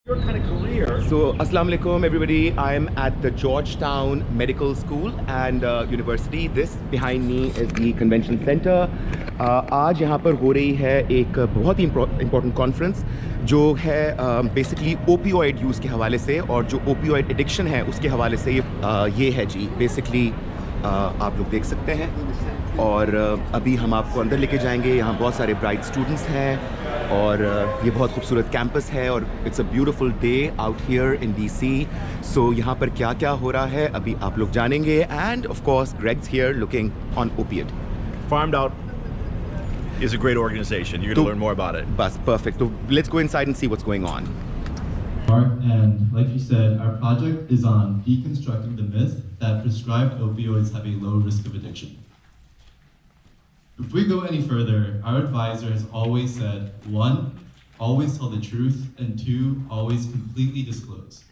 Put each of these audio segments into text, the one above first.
Your kind of career. So, Assalamu alaikum, everybody. I'm at the Georgetown Medical School and University. This behind me is the convention center. आज यहाँ पर हो रही है एक बहुत ही important conference जो है basically opioid use के हवाले से और जो opioid addiction है उसके हवाले से ये है जी basically आप लोग देख सकते हैं और अभी हम आपको अंदर लेके जाएंगे। यहाँ बहुत सारे ब्राइट स्टूडेंट्स हैं और ये बहुत खूबसूरत कैंपस है और it's a beautiful day out here in DC. So यहाँ पर क्या क्या हो रहा है अभी आप लोग जानेंगे and of course Greg's here looking on opiate. Farmed Out is a great organization. You're going to learn more about it. बस perfect. So let's go inside and see what's going on. And like you said, our project is on deconstructing the myth that prescribed opioids have a low risk of addiction. If we go any further, our advisor has always said, 1, always tell the truth, and 2, always completely disclose.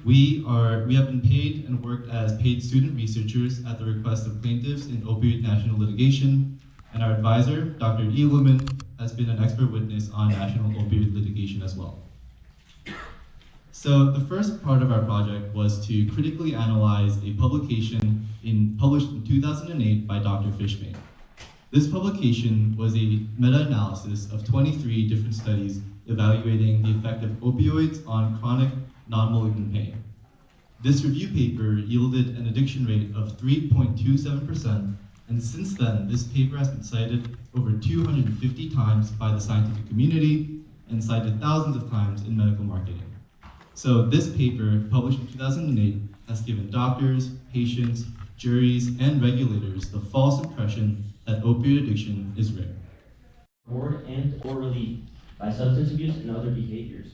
We have been paid and worked as paid student researchers at the request of plaintiffs in opioid national litigation, and our advisor, Dr. Edelman, has been an expert witness on national opioid litigation as well. So the first part of our project was to critically analyze a publication published in 2008 by Dr. Fishman. This publication was a meta-analysis of 23 different studies evaluating the effect of opioids on chronic non-malignant pain. This review paper yielded an addiction rate of 3.27%, and since then, this paper has been cited over 250 times by the scientific community and cited thousands of times in medical marketing. So this paper, published in 2008, has given doctors, patients, juries, and regulators the false impression that opioid addiction is rare. Reward and or relief by substance abuse and other behaviors.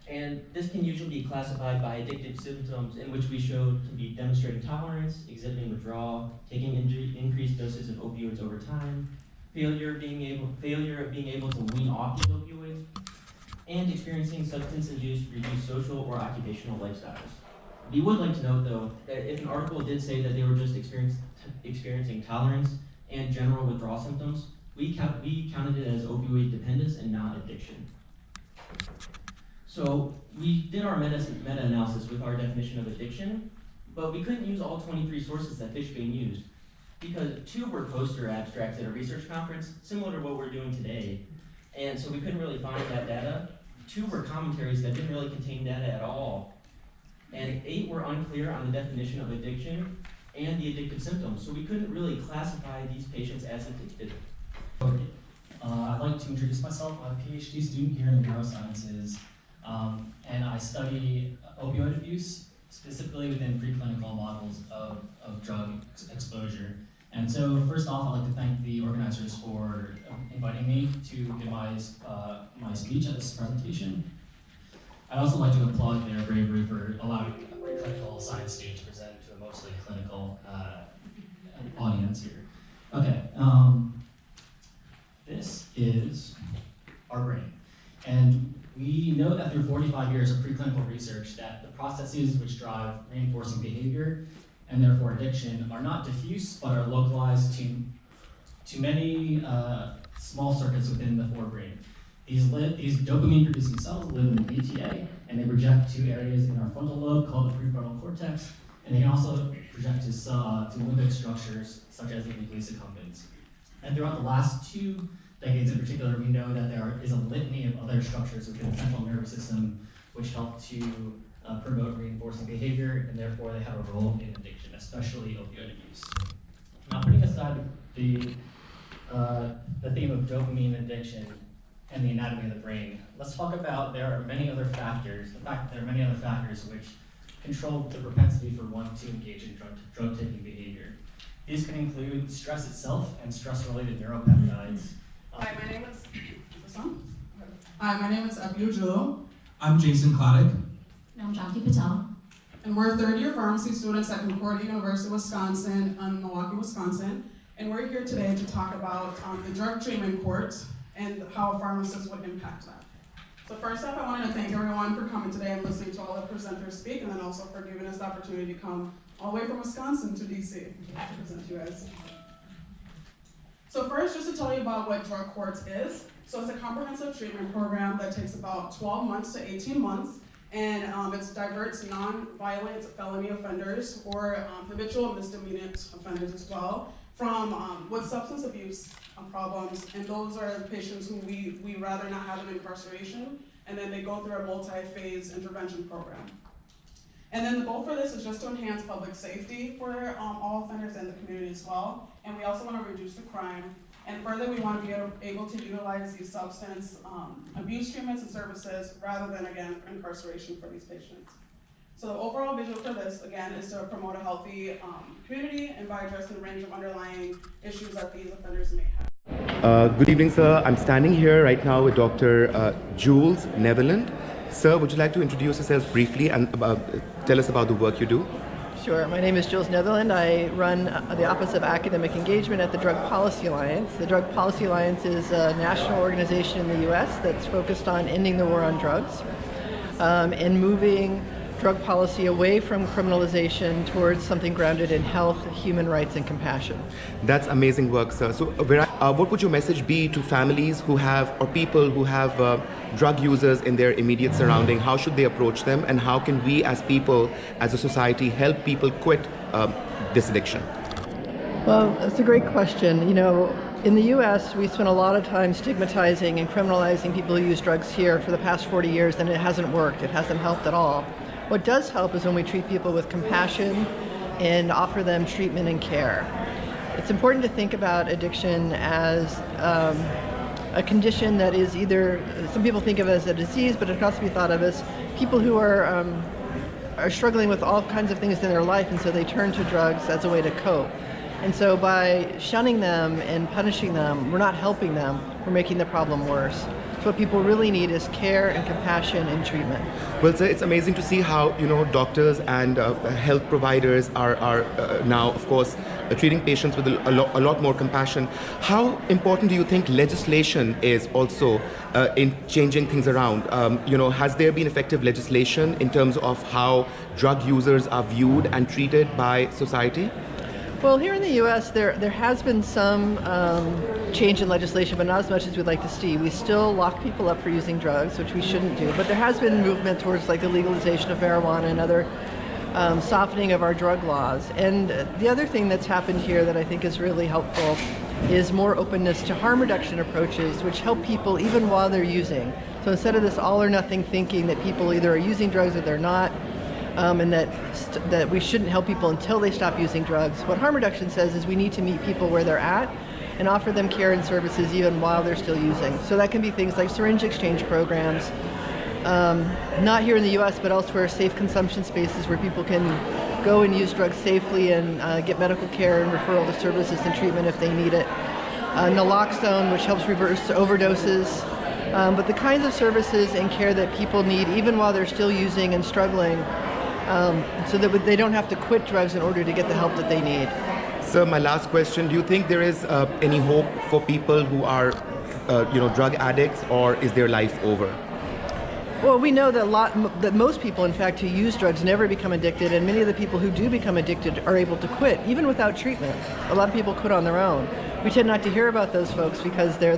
And this can usually be classified by addictive symptoms in which we showed can be demonstrating tolerance, exhibiting withdrawal, taking increased doses of opioids over time, failure of being able to wean off these opioids, and experiencing substance-induced reduced social or occupational lifestyles. We would like to note, though, that if an article did say that they were just experiencing tolerance and general withdrawal symptoms, we counted it as opioid dependence and not addiction. So we did our meta-analysis with our definition of addiction, but we couldn't use all 23 sources that Fishbane used because 2 were poster abstracts at a research conference, similar to what we're doing today, and so we couldn't really find that data. 2 were commentaries that didn't really contain data at all, and 8 were unclear on the definition of addiction and the addictive symptoms, so we couldn't really classify these patients as addicted. I'd like to introduce myself. I'm a PhD student here in neurosciences, and I study opioid abuse, specifically within preclinical models of drug exposure. And so first off, I'd like to thank the organizers for inviting me to give my speech at this presentation. I'd also like to applaud their bravery for allowing a preclinical science stage to present to a mostly clinical audience here. Okay, this is our brain. And we know that through 45 years of preclinical research that the processes which drive reinforcing behavior and therefore addiction are not diffuse, but are localized to many small circuits within the forebrain. These dopamine-producing cells live in the VTA, and they project to areas in our frontal lobe called the prefrontal cortex, and they can also project to limbic structures such as the nucleus accumbens. And throughout the last 2 decades in particular, we know that there is a litany of other structures within the central nervous system which help to promote reinforcing behavior, and therefore they have a role in addiction, especially opioid abuse. Now, putting aside the theme of dopamine addiction and the anatomy of the brain, let's talk about there are many other factors, the fact that there are many other factors which control the propensity for one to engage in drug-taking behavior. These can include stress itself and stress-related neuropeptides. Hi, my name is Abu Julu. I'm Jason Kladick. And I'm Jackie Patel. And we're third-year pharmacy students at Concordia University, Wisconsin, in Milwaukee, Wisconsin. And we're here today to talk about the drug treatment court and how a pharmacist would impact that. So first off, I wanted to thank everyone for coming today and listening to all the presenters speak, and then also for giving us the opportunity to come all the way from Wisconsin to DC to present to you guys. So first, just to tell you about what drug courts is. So it's a comprehensive treatment program that takes about 12 months to 18 months, and it diverts non-violent felony offenders or habitual misdemeanant offenders as well from with substance abuse problems, and those are patients who we rather not have an incarceration, and then they go through a multi-phase intervention program. And then the goal for this is just to enhance public safety for all offenders in the community as well, and we also want to reduce the crime. And further, we want to be able to utilize these substance abuse treatments and services rather than, again, incarceration for these patients. So the overall vision for this, again, is to promote a healthy community and by addressing a range of underlying issues that these offenders may have. Good evening, sir. I'm standing here right now with Dr. Jules Netherland. Sir, would you like to introduce yourself briefly and tell us about the work you do? Sure. My name is Jules Netherland. I run the Office of Academic Engagement at the Drug Policy Alliance. The Drug Policy Alliance is a national organization in the U.S. that's focused on ending the war on drugs and moving drug policy away from criminalization towards something grounded in health, human rights, and compassion. That's amazing work, sir. So what would your message be to families who have, or people who have drug users in their immediate surrounding? How should they approach them, and how can we as people, as a society, help people quit this addiction? Well, that's a great question. You know, in the U.S., we spent a lot of time stigmatizing and criminalizing people who use drugs here for the past 40 years, and it hasn't worked. It hasn't helped at all. What does help is when we treat people with compassion and offer them treatment and care. It's important to think about addiction as a condition that is either, some people think of it as a disease, but it can also be thought of as people who are struggling with all kinds of things in their life, and so they turn to drugs as a way to cope. And so by shunning them and punishing them, we're not helping them, we're making the problem worse. So what people really need is care and compassion and treatment. Well, sir, it's amazing to see how, you know, doctors and health providers are now, of course, treating patients with a lot more compassion. How important do you think legislation is also in changing things around? You know, has there been effective legislation in terms of how drug users are viewed and treated by society? Well, here in the U.S., there has been some change in legislation, but not as much as we'd like to see. We still lock people up for using drugs, which we shouldn't do, but there has been movement towards like the legalization of marijuana and other softening of our drug laws. And the other thing that's happened here that I think is really helpful is more openness to harm reduction approaches, which help people even while they're using. So instead of this all or nothing thinking that people either are using drugs or they're not, and that we shouldn't help people until they stop using drugs. What harm reduction says is we need to meet people where they're at and offer them care and services even while they're still using. So that can be things like syringe exchange programs, not here in the US, but elsewhere, safe consumption spaces where people can go and use drugs safely and get medical care and referral to services and treatment if they need it. Naloxone, which helps reverse overdoses. But the kinds of services and care that people need even while they're still using and struggling, so that they don't have to quit drugs in order to get the help that they need. Sir, my last question, do you think there is any hope for people who are drug addicts, or is their life over? Well, we know that most people, in fact, who use drugs never become addicted, and many of the people who do become addicted are able to quit, even without treatment. A lot of people quit on their own. We tend not to hear about those folks because they're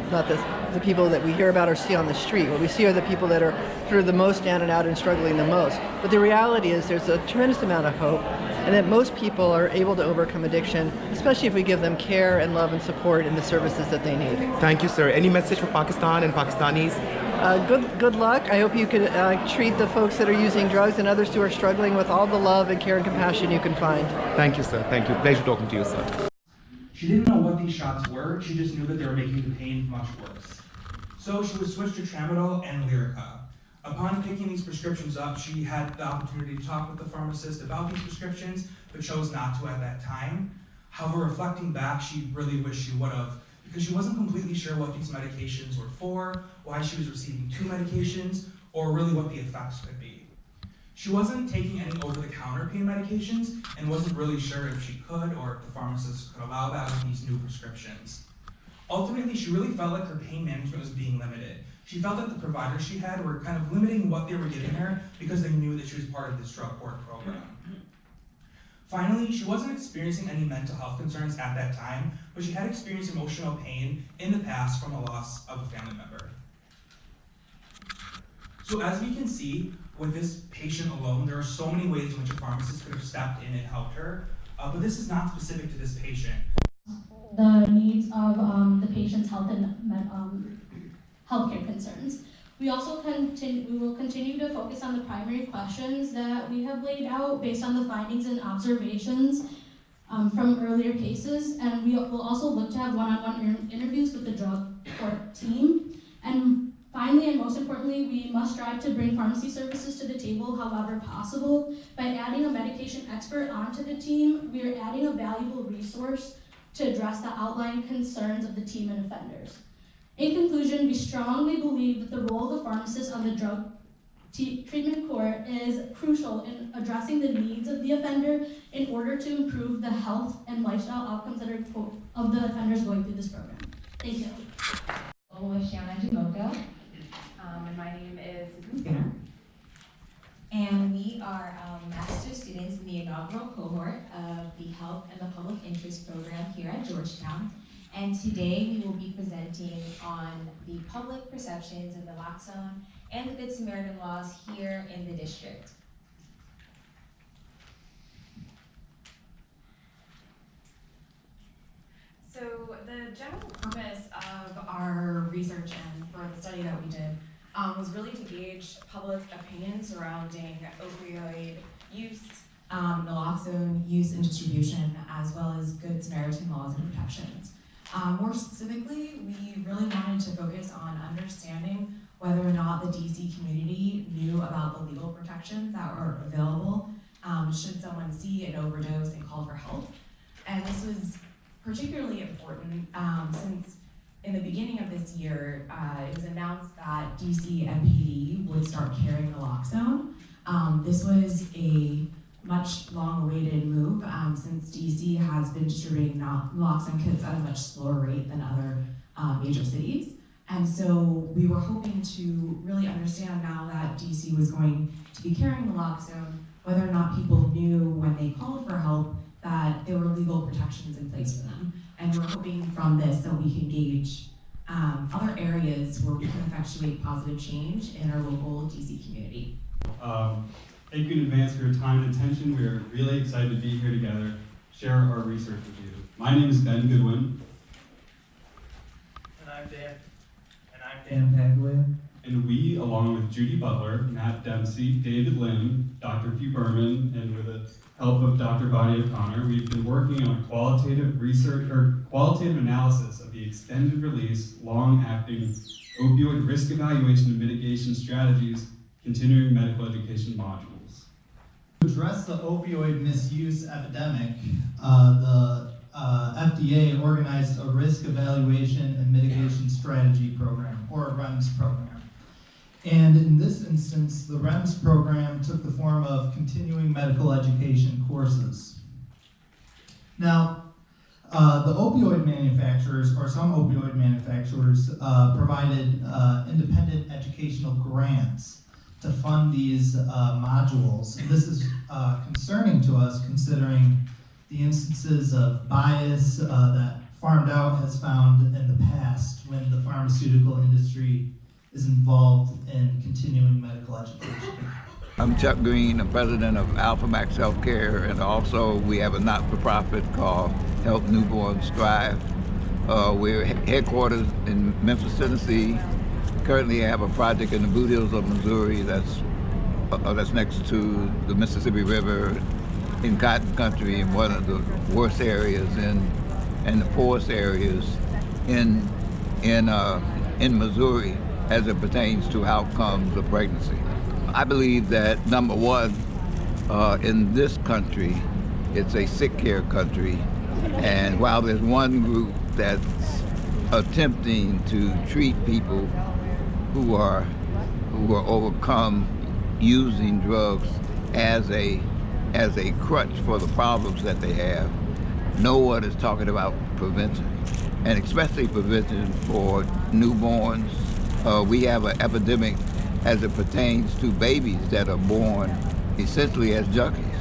not the people that we hear about or see on the street. What we see are the people that are sort of the most down and out and struggling the most. But the reality is there's a tremendous amount of hope, and that most people are able to overcome addiction, especially if we give them care and love and support and the services that they need. Thank you, sir. Any message for Pakistan and Pakistanis? Good luck. I hope you can treat the folks that are using drugs and others who are struggling with all the love and care and compassion you can find. Thank you, sir. Thank you. Pleasure talking to you, sir. She didn't know what these shots were, she just knew that they were making the pain much worse. So she was switched to Tramadol and Lyrica. Upon picking these prescriptions up, she had the opportunity to talk with the pharmacist about these prescriptions, but chose not to at that time. However, reflecting back, she really wished she would have, because she wasn't completely sure what these medications were for, why she was receiving 2 medications, or really what the effects could be. She wasn't taking any over-the-counter pain medications and wasn't really sure if she could or if the pharmacist could allow that with these new prescriptions. Ultimately, she really felt like her pain management was being limited. She felt that the providers she had were kind of limiting what they were giving her because they knew that she was part of this drug court program. Finally, she wasn't experiencing any mental health concerns at that time, but she had experienced emotional pain in the past from a loss of a family member. So as we can see, with this patient alone, there are so many ways in which a pharmacist could have stepped in and helped her, but this is not specific to this patient. The needs of the patient's health and healthcare concerns. We also we will continue to focus on the primary questions that we have laid out based on the findings and observations from earlier cases, and we will also look to have one-on-one interviews with the drug court team. And finally, and most importantly, we must strive to bring pharmacy services to the table however possible. By adding a medication expert onto the team, we are adding a valuable resource to address the outlined concerns of the team and offenders. In conclusion, we strongly believe that the role of the pharmacist on the drug treatment court is crucial in addressing the needs of the offender in order to improve the health and lifestyle outcomes that are of the offenders going through this program. Thank you. And my name is Susan Skinner. And we are master students in the inaugural cohort of the Health and the Public Interest Program here at Georgetown. And today we will be presenting on the public perceptions of naloxone and the Good Samaritan laws here in the district. So the general purpose of our research and for the study that we did was really to gauge public opinion surrounding opioid use, naloxone use and distribution, as well as Good Samaritan laws and protections. More specifically, we really wanted to focus on understanding whether or not the DC community knew about the legal protections that were available should someone see an overdose and call for help. And this was particularly important since in the beginning of this year, it was announced that DC MPD would start carrying naloxone. This was a much long-awaited move since DC has been distributing naloxone kits at a much slower rate than other major cities. And so we were hoping to really understand now that DC was going to be carrying naloxone, whether or not people knew when they called for help that there were legal protections in place for them. And we're hoping from this that we can gauge other areas where we can effectuate positive change in our local DC community. Thank you in advance for your time and attention. We are really excited to be here together, share our research with you. My name is Ben Goodwin. And I'm Dan. Dan Paglia. And we, along with Judy Butler, Matt Dempsey, David Lim, Dr. Hugh Berman, and with the help of Dr. Bonnie O'Connor, we've been working on a qualitative analysis of the extended release, long-acting opioid risk evaluation and mitigation strategies, continuing medical education modules. To address the opioid misuse epidemic, the FDA organized a risk evaluation and mitigation strategy program, or a REMS program. And in this instance, the REMS program took the form of continuing medical education courses. Now, the opioid manufacturers, or some opioid manufacturers, provided independent educational grants to fund these modules. And this is concerning to us considering the instances of bias that Pharmed Out has found in the past when the pharmaceutical industry is involved in continuing medical education. I'm Chuck Green, the president of Alpha Max Healthcare, and also we have a not-for-profit called Help Newborns Thrive. We're headquartered in Memphis, Tennessee. Currently I have a project in the Boot Hills of Missouri that's next to the Mississippi River in Cotton Country, in one of the worst areas and the poorest areas in Missouri as it pertains to outcomes of pregnancy. I believe that, number one, in this country, it's a sick care country, and while there's one group that's attempting to treat people who are overcome using drugs as a crutch for the problems that they have, no one is talking about prevention, and especially prevention for newborns. We have an epidemic as it pertains to babies that are born essentially as junkies.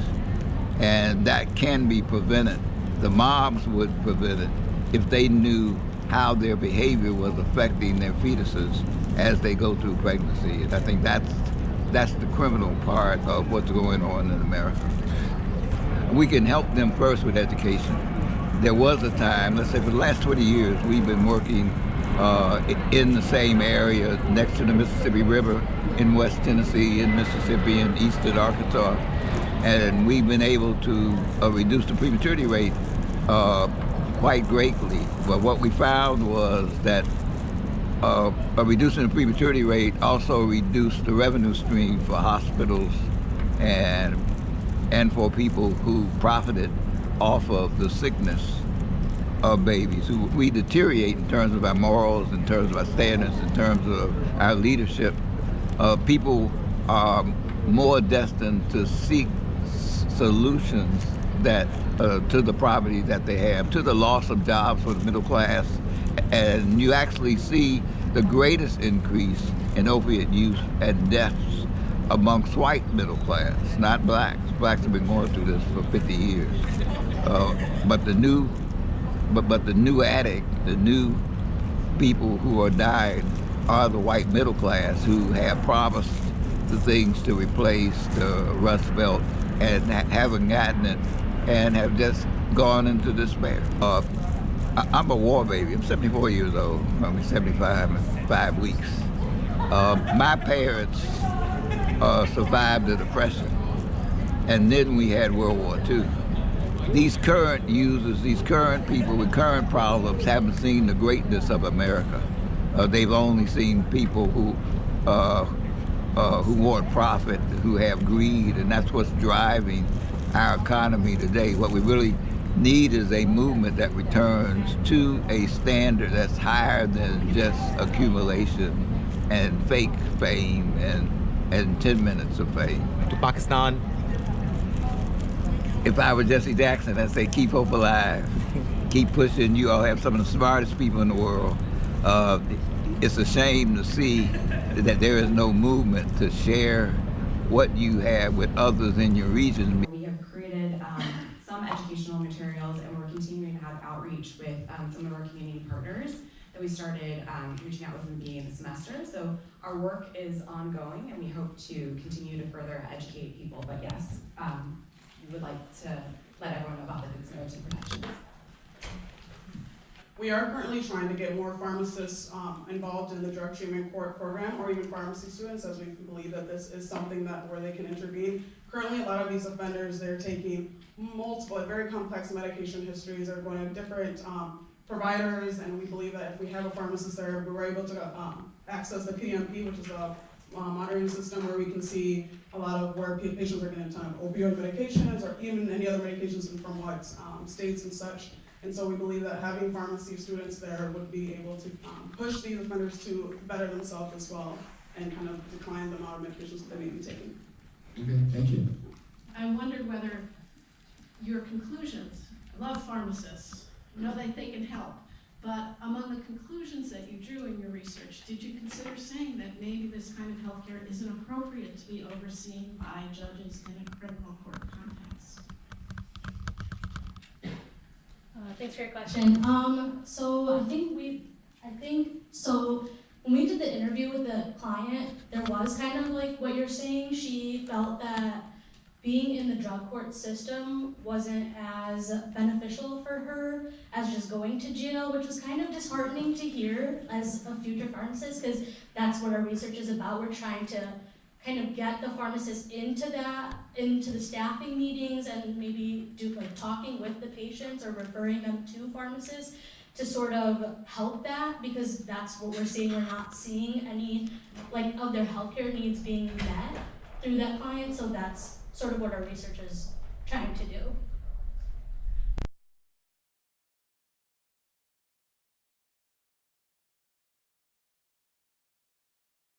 And that can be prevented. The moms would prevent it if they knew how their behavior was affecting their fetuses as they go through pregnancy. And I think that's the criminal part of what's going on in America. We can help them first with education. There was a time, let's say for the last 20 years, we've been working in the same area next to the Mississippi River in West Tennessee, in Mississippi, and eastern Arkansas. And we've been able to reduce the prematurity rate quite greatly. But what we found was that reducing the prematurity rate also reduced the revenue stream for hospitals and for people who profited off of the sickness of babies. We deteriorate in terms of our morals, in terms of our standards, in terms of our leadership. People are more destined to seek solutions that to the poverty that they have, to the loss of jobs for the middle class. And you actually see the greatest increase in opiate use and deaths amongst white middle class, not blacks. Blacks have been going through this for 50 years. But the new addict, the new people who are dying are the white middle class who have promised the things to replace the Rust Belt and haven't gotten it and have just gone into despair. I'm a war baby. I'm 74 years old. I'll be 75 in 5 weeks. My parents survived the Depression, and then we had World War II. These current users, these current people with current problems haven't seen the greatness of America. They've only seen people who want profit, who have greed, and that's what's driving our economy today. What we really need is a movement that returns to a standard that's higher than just accumulation and fake fame and 10 minutes of fame. To Pakistan. If I were Jesse Jackson, I'd say keep hope alive. Keep pushing. You all have some of the smartest people in the world. It's a shame to see that there is no movement to share what you have with others in your region. We have created some educational materials, and we're continuing to have outreach with some of our community partners that we started reaching out with in the beginning of the semester. So our work is ongoing, and we hope to continue to further educate people. But yes, we would like to let everyone know about the Good Samaritan protections. We are currently trying to get more pharmacists involved in the drug treatment court program, or even pharmacy students, as we believe that this is something where they can intervene. Currently, a lot of these offenders, they're taking multiple, very complex medication histories, are going to different providers, and we believe that if we have a pharmacist there, we're able to access the PMP, which is a monitoring system where we can see a lot of where patients are getting a ton of opioid medications, or even any other medications and from what states and such. And so we believe that having pharmacy students there would be able to push these offenders to better themselves as well, and kind of decline the amount of medications that they may be taking. Okay, thank you. I wondered whether your conclusions, I love pharmacists, I know that they can help, but among the conclusions that you drew in your research, did you consider saying that maybe this kind of healthcare isn't appropriate to be overseen by judges in a criminal court context? Thanks for your question. So when we did the interview with the client, there was kind of like what you're saying. She felt that being in the drug court system wasn't as beneficial for her as just going to jail, which was kind of disheartening to hear as a future pharmacist, because that's what our research is about. We're trying to kind of get the pharmacists into the staffing meetings, and maybe do like talking with the patients or referring them to pharmacists to sort of help that, because that's what we're seeing. We're not seeing any like of their healthcare needs being met through that client, so that's sort of what our research is trying to do.